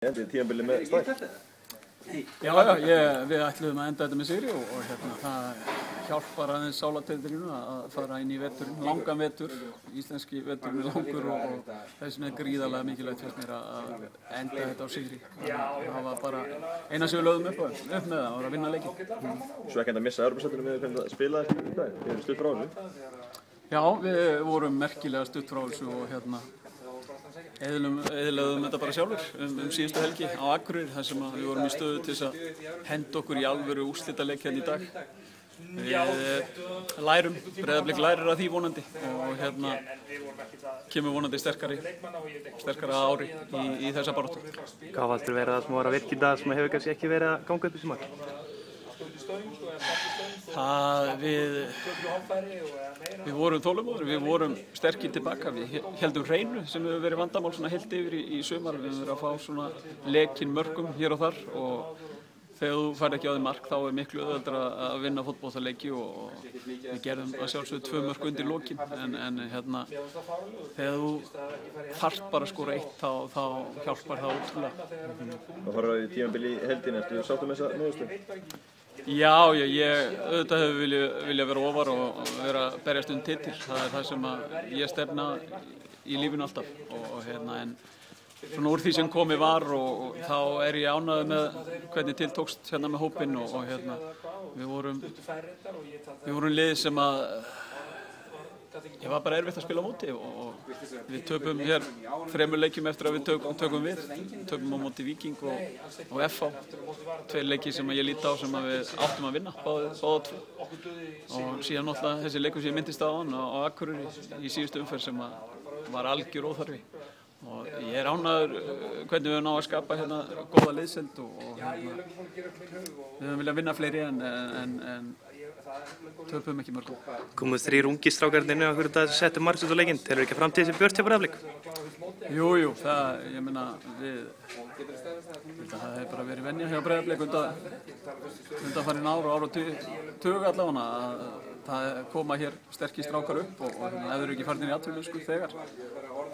Endið tímabilið með stæl? Já, við ætluðum að enda þetta með sigri og það hjálpar aðeins sálarteindinu að fara inn í veturinn, langan vetur, íslenski veturinn er langur og þess vegna er gríðarlega mikilvægt fyrst mér að enda þetta á sigri. Það var bara eina sem við lögðum upp með það, að vinna leikinn. Svo ekki enda að missa Evrópusætinu með hvernig það spilaði í dag, við erum stutt frá þessu. Já, við vorum merkilega stutt frá þessu og eðlöðum þetta bara sjálfur síðustu helgi á Akureyri þar sem við vorum í stöðu til þess að henda okkur í alvöru úrslitaleik hérna í dag. Við lærum, Breiðablik lærir að því vonandi og kemur vonandi sterkara ári í þessa baráttu. Hvað valdur verið það sem var að virka í dag sem hefur kannski ekki verið að ganga upp í þessu mark? Við vorum þolinmóðir, við vorum sterkir tilbaka, við héldum hreinu sem hefur verið vandamál svona heilt yfir í sumar. Við höfum verið að fá svona lekin mörkum hér og þar og þegar þú færð ekki á þig mark þá er miklu auðveldara að vinna fótboltaleiki og við gerðum að sjálfsögðu 2 mörk undir lokin en þegar þú þarft bara að skora 1 þá hjálpar það ótrúlega. Það fara í tímabili í heldina, ertu sáttur með þessa niðurstöðu? Já, ég auðvitað hefur viljað vera ofar og vera að berjast titil. Það er það sem ég stefna í lífinu alltaf en svona úr því sem komið var og þá er ég ánægður með hvernig til tókst hérna með hópinn og við vorum lið sem ég var bara erfitt að spila á móti og við töpum hér 3 leikjum eftir að við töpum á móti Víking og FH 2 leiki sem ég líti á sem að við áttum að vinna báða 2 og síðan náttúrulega þessi leikur sem ég myndist á hann á Akureyri í síðustu umferð sem var algjör óþarfi og ég er ánægður hvernig við höfum náð að skapa hérna góða liðsheild og við höfum viljað vinna fleiri en töpum ekki mörgum. Komu 3 ungir strákar inn á hverju dag sem settu mark út á leikinn. Telur ekki framtíð sem Björt hjá Breiðablik? Jú, ég meina það hefur bara verið venja hjá Breiðablik undanfarin ár og tug allavega að það koma hér sterkir strákar upp og ef þeir eru ekki farin í atvinnu þegar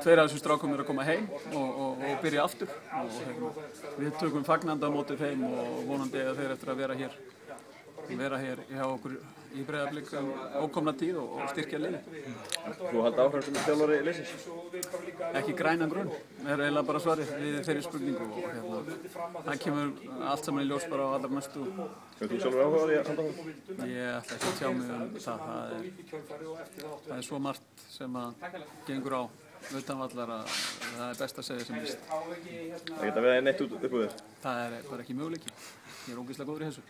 2 af þessum strákum eru að koma heim og byrja aftur og við tökum fagnandi á móti þeim og vonandi að þeir eftir að vera hér hjá okkur í Breiðablik ókomna tíð og styrkja liðið. Þú halda áfram sem þjálfari liðsins? Ekki grænan grunn, er eiginlega bara svarið við þeirri spurningu og það kemur allt saman í ljós bara á allra næstu. Hefur þú sjálfur áhuga á því að halda áfram? Ég ætla ekki að tjá mig það er svo margt sem að gengur á utanvallar að það er best að segja sem víst. Það geta verið neitt upp úr þér? Það er bara ekki möguleiki. Ég er ógeðslega góður í þessu.